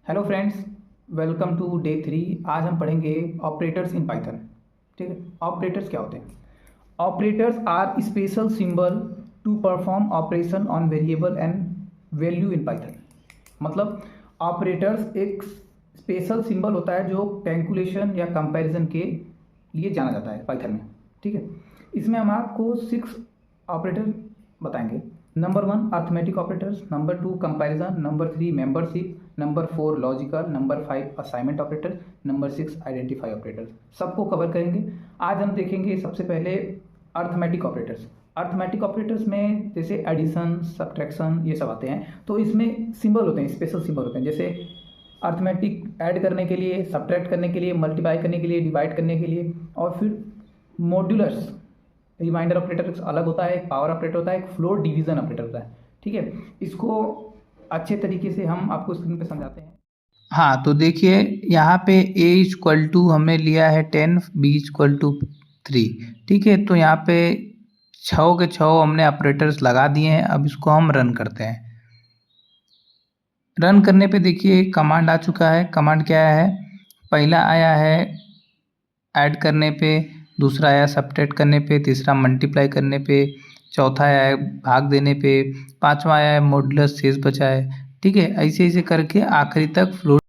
Hello friends, welcome to day 3। आज हम पढ़ेंगे ऑपरेटर्स इन पाइथन। ठीक है, ऑपरेटर्स क्या होते हैं? Operators are special symbol to perform operation on variable and value in Python. मतलब ऑपरेटर्स एक स्पेशल सिंबल होता है जो कैलकुलेशन या कंपैरिजन के लिए जाना जाता है पाइथन में। ठीक है, इसमें हम आपको 6 ऑपरेटर बताएंगे। Number 1 arithmetic operators, number 2 comparison, number 3 membership, number 4 logical, number 5 assignment operator, number 6 identify operator. सबको कवर करेंगे। आज हम देखेंगे सबसे पहले अर्थमेटिक ऑपरेटर्स। अर्थमेटिक ऑपरेटर्स में जैसे एडिशन, सब्ट्रैक्शन ये सब आते हैं, तो इसमें सिंबल होते हैं, स्पेशल सिंबल होते हैं। जैसे अर्थमेटिक ऐड करने के लिए, सब्ट्रैक्ट करने के लिए, मल्टीप्लाई करने के लिए, डिवाइड करने के लिए, और फिर मॉड्यूलर्स रिमाइंडर ऑपरेटर अलग होता है, एक पावर ऑपरेटर होता है, एक फ्लोर डिवीजन ऑपरेटर होता है। ठीक है, इसको अच्छे तरीके से हम आपको स्क्रीन पे समझाते हैं। हाँ, तो देखिए यहाँ पे a इक्वल टू हमने लिया है 10, b इक्वल टू 3। ठीक है, तो यहाँ पे 6 के 6 हमने ऑपरेटर्स लगा दिए हैं। अब इसको हम रन करते हैं। रन करने पे देखिए कमांड आ चुका है। कमांड क्या है? पहला आया है ऐड करने पे, दूसरा आया सब्ट्रैक्ट करने पे, तीसरा मल्टीप्लाई करने पे, चौथा आया है भाग देने पे, पांचवा आया है मॉड्यूलस शेष बचा है। ठीक है, ऐसे ऐसे करके आखिरी तक फ्लोट।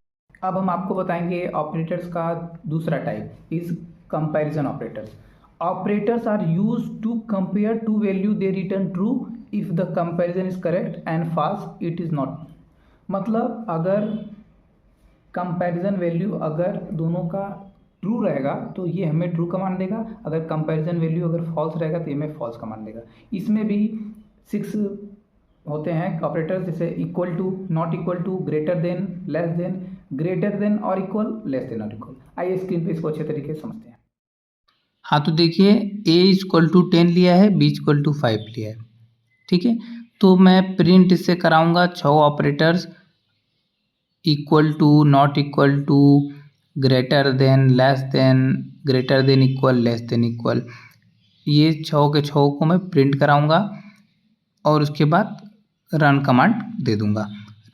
अब हम आपको बताएंगे ऑपरेटर्स का दूसरा type is comparison operators. Operators are use to compare two value, they return true if the comparison is correct and false it is not. मतलब अगर कंपैरिजन वैल्यू अगर दोनों का ट्रू रहेगा तो ये हमें ट्रू कमांड देगा, अगर कंपैरिजन वैल्यू अगर फॉल्स रहेगा तो ये हमें फॉल्स कमांड देगा। इसमें भी 6 होते हैं ऑपरेटर्स, जैसे equal to, not equal to, greater than, less than, greater than और इक्वल, लेस देन और इक्वल। आइए स्क्रीन पे इसको अच्छे तरीके से समझते हैं। हाँ, तो देखिए a इक्वल टू 10 लिया है, b इक्वल टू 5 लिया है। ठीक है, तो मैं प्रिंट इससे कराऊंगा 6 operators equal to, not equal to, greater than, less than, greater than equal, less than equal. ये 6 के 6 को मैं प्रिंट कराऊंगा और उसके बाद रन कमांड दे दूंगा।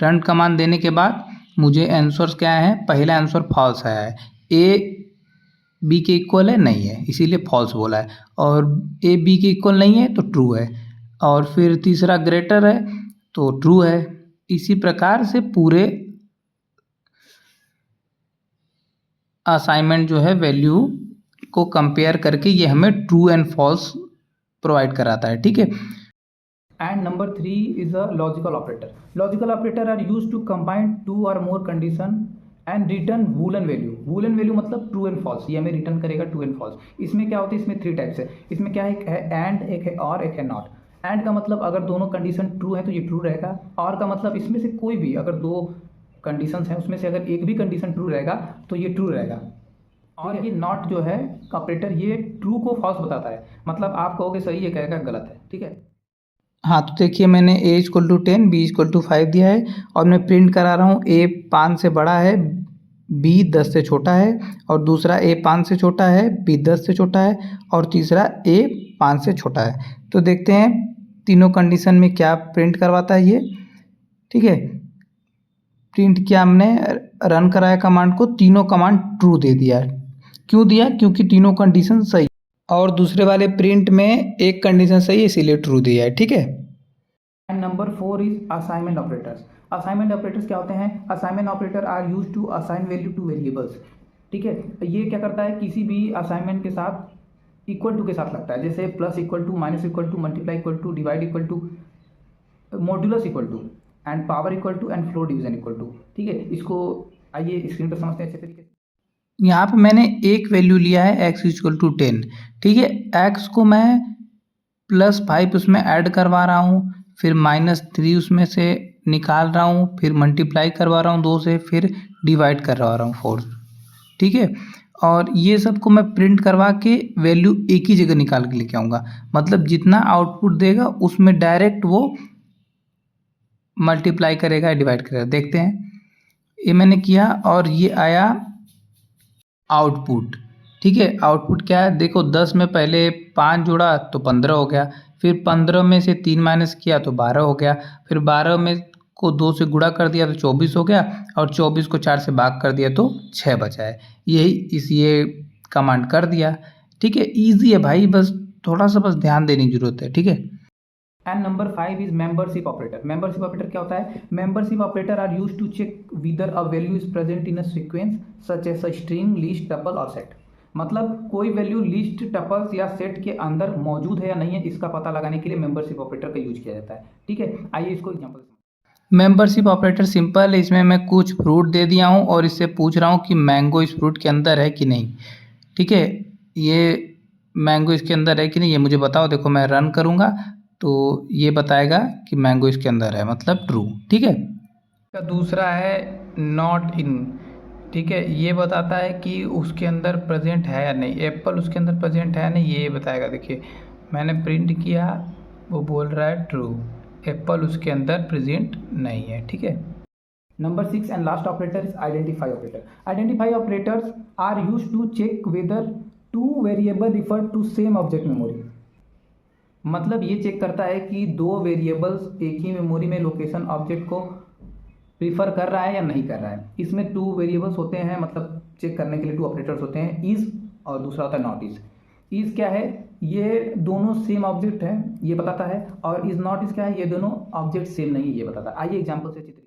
रन कमांड देने के बाद मुझे आंसर्स क्या है? पहला आंसर फॉल्स आया है, ए बी के इक्वल है नहीं है, इसीलिए फॉल्स बोला है। और ए बी के इक्वल नहीं है तो ट्रू है। और फिर तीसरा ग्रेटर है तो ट्रू है। इसी प्रकार से पूरे असाइनमेंट जो है वैल्यू को कंपेयर करके ये हमें ट्रू एंड फॉल्स प्रोवाइड कराता है। ठीक है, And number 3 is a logical operator. Logical operator are used to combine 2 or more condition and return boolean value. Boolean value मतलब true and false, ये हमें रिटर्न करेगा true and false। इसमें क्या होता है? इसमें 3 टाइप्स है। इसमें क्या है? एक है and, एक है और, एक है not। and का मतलब अगर दोनों कंडीशन ट्रू है तो ये ट्रू रहेगा। और का मतलब इसमें से कोई भी अगर 2 कंडीशंस हैं उसमें से अगर एक भी कंडीशन ट्रू रहेगा तो ये ट्रू रहेगा। और ये नॉट जो है ऑपरेटर, ये ट्रू को फॉल्स बताता है। मतलब आप कहोगे सही, ये कहेगा गलत है। ठीक है, हाँ, तो देखिए मैंने a equal to 10, b equal to 5 दिया है और मैं प्रिंट करा रहा हूँ a 5 से बड़ा है, b 10 से छोटा है, और दूसरा a 5 से छोटा है, b 10 से छोटा है, और तीसरा a 5 से छोटा है। तो देखते हैं तीनों कंडीशन में क्या प्रिंट करवाता है ये। ठीक है, प्रिंट किया हमने, रन कराया कमांड को, तीनों कमांड ट्रू दे दिया है। क्यों दिया? क्योंकि तीनों कंडीशन सही, और दूसरे वाले प्रिंट में एक कंडीशन सही है इसीलिए ट्रू दिया है। ठीक है, and number 4 is assignment operators. Assignment operators क्या होते हैं? Assignment operator are use to assign value to variables. ठीक है, ये क्या करता है? किसी भी असाइनमेंट के साथ इक्वल टू के साथ लगता है, जैसे plus equal to, minus equal to, multiply equal to, divide equal to, modulus equal to, and power equal to, and floor division equal to. ठीक है, इसको आइए स्क्रीन पर समझते हैं अच्छे तरीके से। यहाँ पे मैंने एक वैल्यू लिया है x इक्वल टू 10। ठीक है, x को मैं +5 उसमें ऐड करवा रहा हूँ, फिर -3 उसमें से निकाल रहा हूँ, फिर मल्टीप्लाई करवा रहा हूँ 2 से, फिर डिवाइड करवा रहा हूँ 4। ठीक है, और ये सब को मैं प्रिंट करवा के वैल्यू एक ही जगह निकाल के लेके आऊँगा। मतलब जितना आउटपुट देगा उसमें डायरेक्ट वो मल्टीप्लाई करेगा, डिवाइड करेगा। देखते हैं, ये मैंने किया और ये आया आउटपुट। ठीक है, आउटपुट क्या है? देखो 10 में पहले 5 जोड़ा तो 15 हो गया, फिर 15 में से 3 माइनस किया तो 12 हो गया, फिर 12 में को 2 से गुणा कर दिया तो 24 हो गया और 24 को 4 से भाग कर दिया तो 6 बचा है। ये कमांड कर दिया। ठीक है, ईजी है भाई, बस थोड़ा सा बस ध्यान देने की जरूरत है। ठीक है। And number 5 is membership operator. Membership operator क्या होता है? Membership operator are used to check whether a value is present in a sequence such as a string, list, tuple और सेट। मतलब कोई वैल्यू लिस्ट, टपल्स या set के अंदर मौजूद है या नहीं है, इसका पता लगाने के लिए मेंबरशिप ऑपरेटर का यूज किया जाता है। ठीक है, आइए इसको एग्जांपल। मेंबरशिप ऑपरेटर सिंपल है, इसमें मैं कुछ फ्रूट दे दिया हूँ और इससे पूछ रहा हूँ कि मैंगो इस फ्रूट के अंदर है कि नहीं। ठीक है, ये मैंगो इसके अंदर है कि नहीं ये मुझे बताओ। देखो मैं रन करूँगा तो ये बताएगा कि मैंगो इसके अंदर है, मतलब ट्रू। ठीक है। का दूसरा है नॉट इन। ठीक है, ये बताता है कि उसके अंदर प्रेजेंट है या नहीं, एप्पल उसके अंदर प्रेजेंट है या नहीं, ये बताएगा। देखिए मैंने प्रिंट किया, वो बोल रहा है ट्रू, एप्पल उसके अंदर प्रेजेंट नहीं है। ठीक है। Number 6 and last operator is identify operator. Identify operators are used to check whether two variable refer to same object memory. मतलब ये चेक करता है कि दो वेरिएबल्स एक ही मेमोरी में लोकेशन ऑब्जेक्ट को प्रीफर कर रहा है या नहीं कर रहा है। इसमें 2 वेरिएबल्स होते हैं, मतलब चेक करने के लिए 2 ऑपरेटर्स होते हैं, इज और दूसरा होता है नॉट इज। इज क्या है? ये दोनों सेम ऑब्जेक्ट है, ये बताता है। और इज नॉट इज क्या है? ये दोनों ऑब्जेक्ट सेम नहीं है, ये बताता है। आइए एग्जाम्पल से चित्र।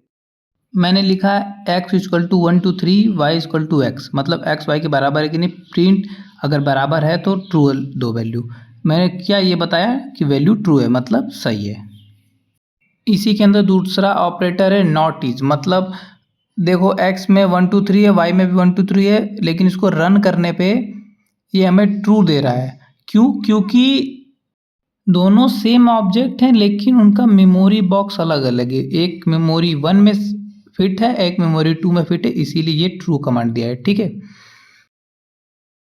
मैंने लिखा x equal to 1 to 3, y equal to x, मतलब x y के बराबर है कि नहीं। प्रिंट अगर बराबर है तो ट्रू दो वैल्यू। मैंने क्या ये बताया कि वैल्यू ट्रू है, मतलब सही है। इसी के अंदर दूसरा ऑपरेटर है नॉट इज। मतलब देखो x में 1 2 3 है, y में भी 1 2 3 है, लेकिन इसको रन करने पे ये हमें ट्रू दे रहा है। क्यों? क्योंकि दोनों सेम ऑब्जेक्ट हैं लेकिन उनका मेमोरी बॉक्स अलग अलग है। एक मेमोरी 1 में फिट है, एक मेमोरी 2 में फिट है, इसीलिए ये ट्रू कमांड दिया है। ठीक है।